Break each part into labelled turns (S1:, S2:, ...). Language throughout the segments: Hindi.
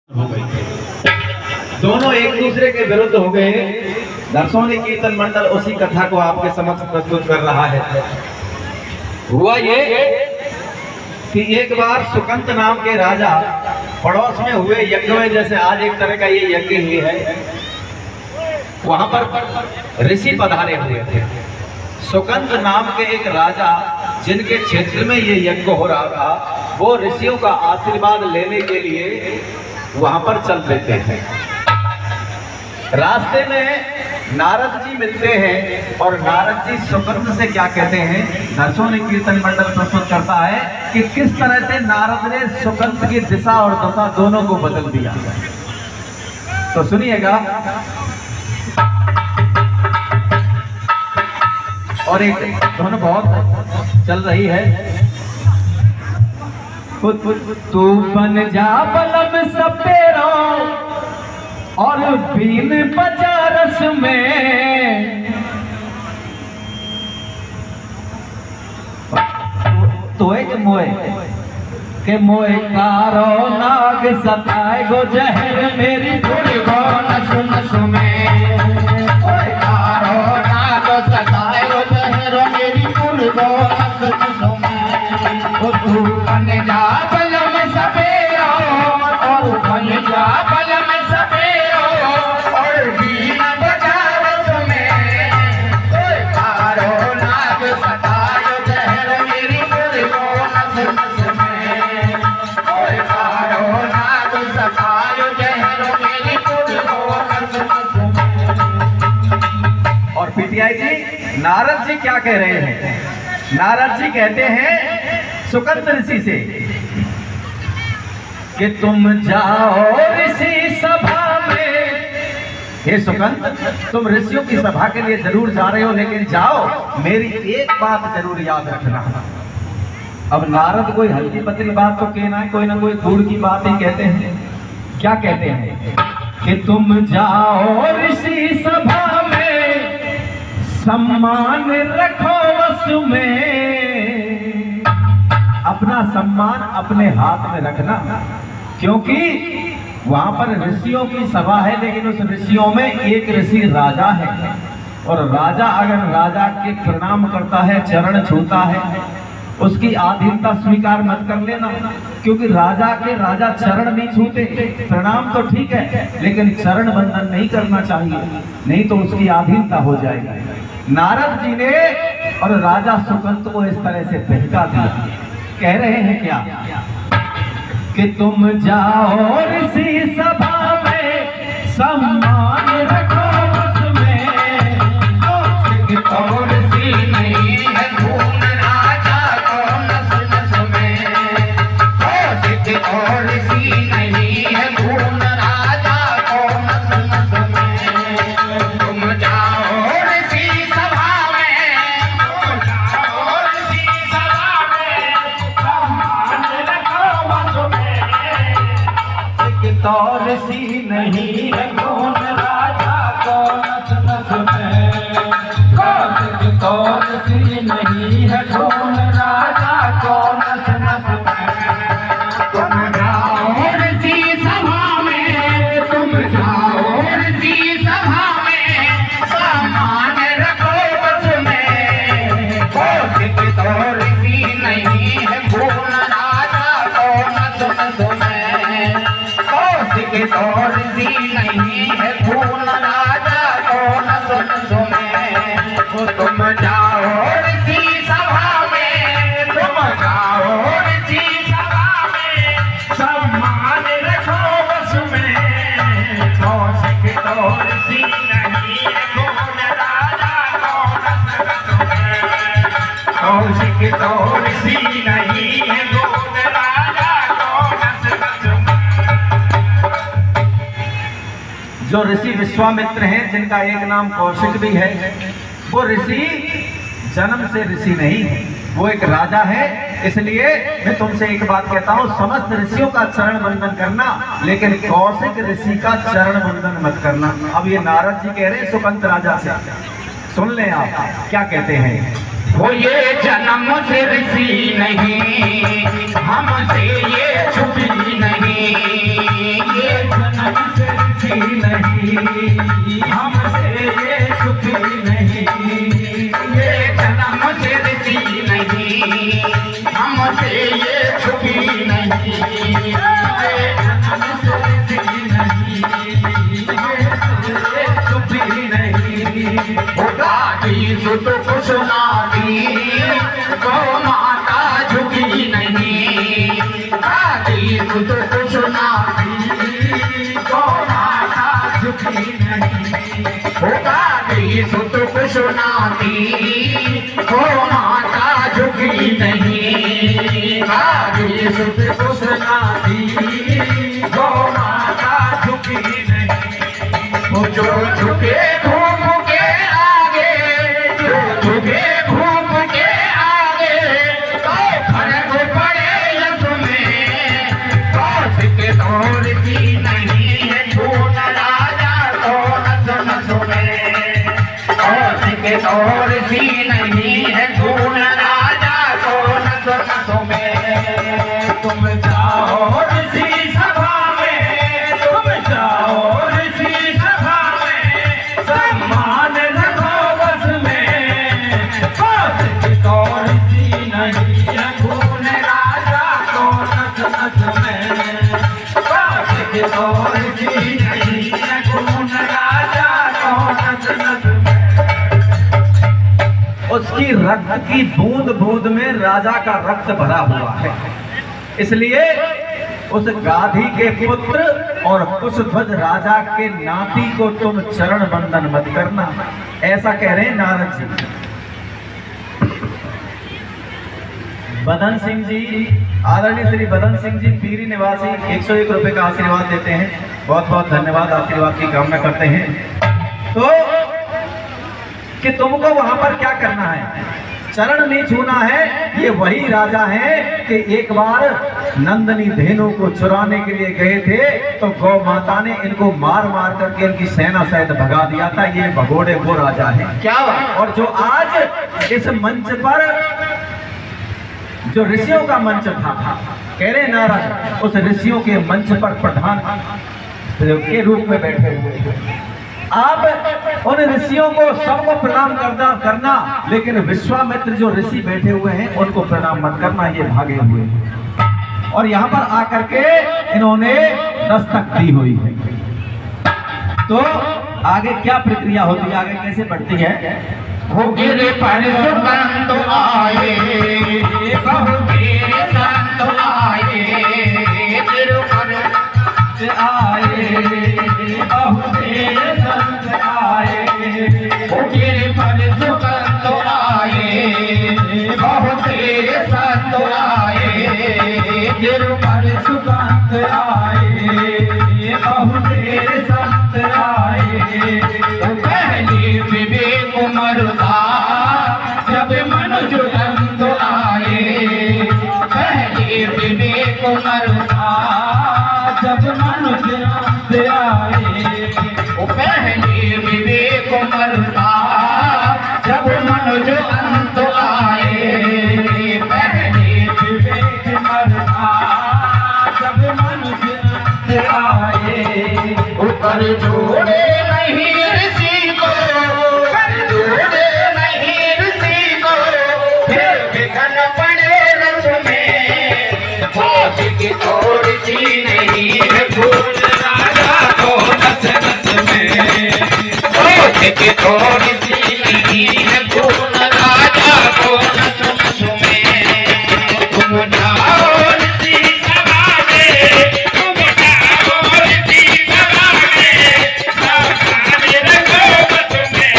S1: हो गई, दोनों एक दूसरे के विरुद्ध हो गए। दर्शोनी कीर्तन मंडल उसी कथा को आपके समक्ष प्रस्तुत कर रहा है। हुआ ये कि एक बार सुकंत नाम के राजा पड़ोस में हुए यज्ञ में, जैसे आज एक तरह का ये यज्ञ ही है, वहां पर ऋषि पधारे हुए थे। सुकंत नाम के एक राजा जिनके क्षेत्र में ये यज्ञ हो रहा था, वो ऋषियों का आशीर्वाद लेने के लिए वहां पर चल देते हैं। रास्ते में नारद जी मिलते हैं और नारद जी सुकंत से क्या कहते हैं, दर्शोनी कीर्तन मंडल प्रस्तुत करता है कि किस तरह से नारद ने सुकंत की दिशा और दशा दोनों को बदल दिया। तो सुनिएगा। और एक धुन बहुत चल रही है, तू बन जा बलम सपेरो और बीन बजा रस में, तो एक मोए के मोए कारो नाग सताए गो जहर मेरी धुन गो नस नस में, कारो नाग सताए गो जहर मेरी धुन गो नस नस में। तू बन जा बलम सपेरो और बन जा बलम सपेरो और बीन बजा रस में, कारो नाग सताए जहर मेरी धुन गो नस नस में, कारो नाग सताए जहर मेरी धुन गो नस नस में। और पीटीआई जी, नारद जी क्या कह रहे हैं? नारद जी कहते हैं सुकंत ऋषि से कि तुम जाओ ऋषि सभा में। हे सुकंत, तुम ऋषियों की सभा के लिए जरूर जा रहे हो, लेकिन जाओ, मेरी एक बात जरूर याद रखना। अब नारद कोई हल्की पतली बात तो कहना है, कोई ना कोई गुड़ की बात ही कहते हैं। क्या कहते हैं कि तुम जाओ ऋषि सभा में, सम्मान रखो वश में। अपना सम्मान अपने हाथ में रखना, क्योंकि वहां पर ऋषियों की सभा है, लेकिन उस ऋषियों में एक ऋषि राजा है। और राजा अगर राजा के प्रणाम करता है, चरण छूता है, उसकी आधीनता स्वीकार मत कर लेना, क्योंकि राजा के राजा चरण नहीं छूते। प्रणाम तो ठीक है, लेकिन चरण बंधन नहीं करना चाहिए, नहीं तो उसकी आधीनता हो जाएगी। नारद जी ने और राजा सुकंत को इस तरह से बहका दिया। कह रहे हैं क्या कि तुम जाओ ऋषि सभा में, सम्मान रखो वश में। तो ऋषि नहीं है धूम राजा को नस नस में, तो ऋषि नहीं है धूम राजा को नस नस में। तुम जाओ ऋषि सभा में, तुम जाओ ऋषि सभा में, सम्मान रखो वश में। तो ऋषि नहीं है धूम राजा को नस नस में, तो ऋषि नहीं है धूम राजा को नस नस में। तुम जाओ ऋषि सभा में, तुम जाओ ऋषि सभा में, सम्मान रखो वश में। तो ऋषि नहीं है धूम राजा को नस नस में, तो ऋषि नहीं है धूम राजा को नस नस में। तुम जाओ ऋषि सभा में, तुम जाओ ऋषि सभा में, सम्मान रखो वश में। तो ऋषि नहीं है धूम राजा को नस नस में, तो ऋषि नहीं है धूम राजा को नस नस में। जो ऋषि विश्वामित्र हैं, जिनका एक नाम कौशिक भी है, वो ऋषि जन्म से ऋषि नहीं है, वो एक राजा है। इसलिए मैं तुमसे एक बात कहता हूँ, समस्त ऋषियों का चरण वंदन करना, लेकिन कौशिक ऋषि का चरण वंदन मत करना। अब ये नारद जी कह रहे हैं सुकंत राजा से, सुन लें आप क्या कहते हैं। वो ये जन्म से ऋषि नहीं, हमसे ये छुपी नहीं, ये जन्म से ऋषि नहीं, हमसे ये सुखी नहीं, ये जन्म से ऋषि नहीं, हमसे ये सुखी नहीं, ये जन्म से ऋषि नहीं, ये सुखी नहीं। गाड़ी सुत कुशनादी गौ माता झुकी नहीं, गाड़ी सुत कुशनादी गौ माता झुकी नहीं, गाड़ी सुत कुशनादी गौ माता झुकी नहीं, गाड़ी सुत कुशनादी गौ माता झुकी नहीं। जो झुके घूम के आगे, जो झुके घूम के आगे, तो फर्क पड़े यश में, कौशिक दौर की नहीं है खून राजा को नस नस में, कौशिक दौर की नहीं है खून राजा को नस नस में। तुम जाओ ऋषि सभा में, तुम जाओ ऋषि सभा में, सम्मान रखो बस में, कौशिक दौर की नहीं है खून राजा को नस नस में, कौशिक दौर की नहीं है खून राजा को नस नस में। उसकी रक्त की बूंद बूंद में राजा का रक्त भरा हुआ है, इसलिए उस गाधी के पुत्र और कुशध्वज राजा के नाती को तुम चरण बंदन मत करना, ऐसा कह रहे हैं नारद जी। बदन सिंह जी, आदरणीय श्री बदन सिंह जी पीरी निवासी 101 रुपए का आशीर्वाद देते हैं, बहुत बहुत धन्यवाद, आशीर्वाद की कामना करते हैं। तो कि तुमको वहां पर क्या करना है, चरण नहीं छूना है। ये वही राजा हैं कि एक बार नंदनी धेनु को चुराने के लिए गए थे, तो गौ माता ने इनको मार मार करके इनकी सेना सहित भगा दिया था। ये भगोड़े वो राजा हैं क्या। और जो आज इस मंच पर जो ऋषियों का मंच था, कह रहे नारद, उस ऋषियों के मंच पर प्रधान के रूप में बैठे हुए आप उन ऋषियों को सबको प्रणाम करना, लेकिन विश्वामित्र जो ऋषि बैठे हुए हैं उनको प्रणाम मत करना, ये भागे हुए हैं। और यहाँ पर आकर के इन्होंने दस्तक दी हुई है। तो आगे क्या प्रक्रिया होती है, आगे कैसे बढ़ती है। हो गिरे पर सुगंध आए, बहु गिरे संत आए, आए बहु तेरे संत आए, तेरे पर सुगंध आए, बहु तेरे संत आए, तेरे पर सुगंध आए, बहु तेरे संत आए। पहले विवेक मरुदा जब मनुज अंत आए, पहले विवेक मरुदा जब मनुज अंत आए, पहले विवेक मरुदा जब मनुज अंत आए, पहले विवेक मरुदा जब मनुज अंत आए। ऊपर जोड़े नहीं ऋषि को, कर जोड़े नहीं ऋषि को, फिर बिघन पड़े रस में, कौशिक दौर की नहीं है खून राजा को नस नस में, कौशिक दौर की नहीं है खून राजा को नस नस में। तुम जाओ ऋषि सभा में, तुम जाओ ऋषि सभा में, सावधान रखो बस में,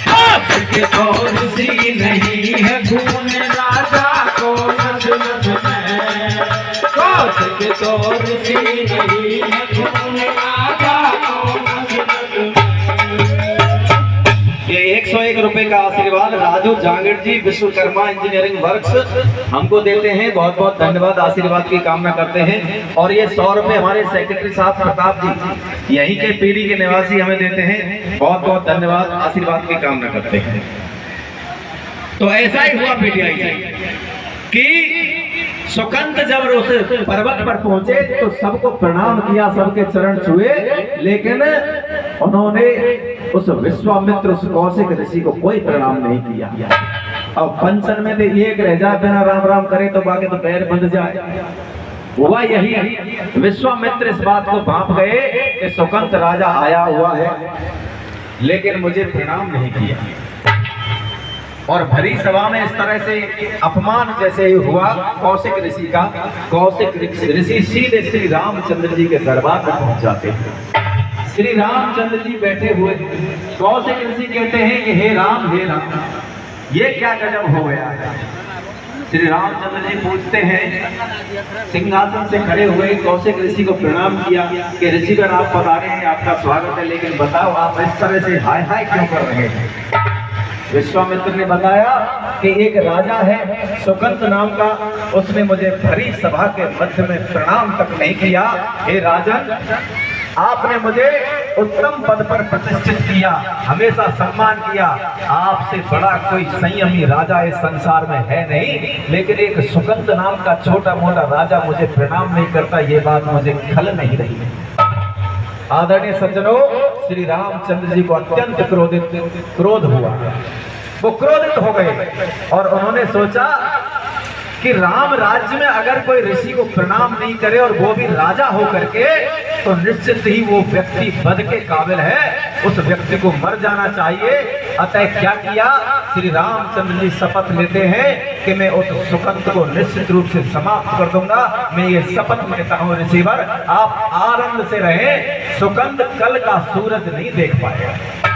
S1: कौशिक दौर की नहीं है खून राजा को नस नस में, कौशिक दौर की नहीं है खून राजा को नस नस में। ये 101 रुपए का आशीर्वाद राजू जांगड़ जी विश्वकर्मा इंजीनियरिंग वर्क्स हमको देते हैं, बहुत बहुत धन्यवाद, आशीर्वाद की कामना करते हैं। और ये 100 रुपए हमारे सेक्रेटरी साहब प्रताप जी यहीं के पीढ़ी के निवासी हमें देते हैं, बहुत बहुत धन्यवाद, आशीर्वाद की कामना करते हैं। तो ऐसा ही हुआ पीटीआई कि सुकंत जब उस पर्वत पर पहुंचे तो सबको प्रणाम किया, सबके चरण छुए, लेकिन उन्होंने उस विश्वामित्र उस कौशिक ऋषि को कोई प्रणाम नहीं किया। अब पंचन में एक रह जाए बिना राम राम करे तो बाकी तो पैर बंध जाए। हुआ यही, विश्वामित्र इस बात को भांप गए कि सुकंत राजा आया हुआ है लेकिन मुझे प्रणाम नहीं किया। और भरी सभा में इस तरह से अपमान जैसे ही हुआ कौशिक ऋषि का, कौशिक ऋषि सीधे श्री रामचंद्र जी के दरबार पर पहुंच जाते हैं। श्री रामचंद्र जी बैठे हुए, कौशिक ऋषि कहते हैं कि हे राम, ये क्या गजब हो गया है। श्री रामचंद्र जी पूछते हैं, सिंहासन से खड़े हुए कौशिक ऋषि को प्रणाम किया कि ऋषिगण आप पधारे हैं, आपका स्वागत है, लेकिन बताओ आप इस तरह से हाय हाय क्यों कर रहे हैं। विश्वामित्र ने बताया कि एक राजा है सुकंत नाम का, उसने मुझे भरी सभा के मध्य में प्रणाम तक नहीं किया। हे राजन, आपने मुझे उत्तम पद पर प्रतिष्ठित किया, हमेशा सम्मान किया, आपसे बड़ा कोई संयमी राजा इस संसार में है नहीं, लेकिन एक सुकंत नाम का छोटा मोटा राजा मुझे प्रणाम नहीं करता, ये बात मुझे खल नहीं रही। आदरणीय सज्जनों, श्री रामचंद्र जी को अत्यंत क्रोध हुआ, वो क्रोधित हो गए और उन्होंने सोचा कि राम राज्य में अगर कोई ऋषि को प्रणाम नहीं करे और वो भी राजा हो करके, तो निश्चित ही वो व्यक्ति वध के काबिल है, उस व्यक्ति को मर जाना चाहिए। अतः क्या किया, श्री रामचंद्र जी शपथ लेते हैं कि मैं उस सुकंत को निश्चित रूप से समाप्त कर दूंगा। मैं ये शपथ लेता हूँ ऋषिवर, आप आनंद से रहें, सुकंत कल का सूरज नहीं देख पाएगा।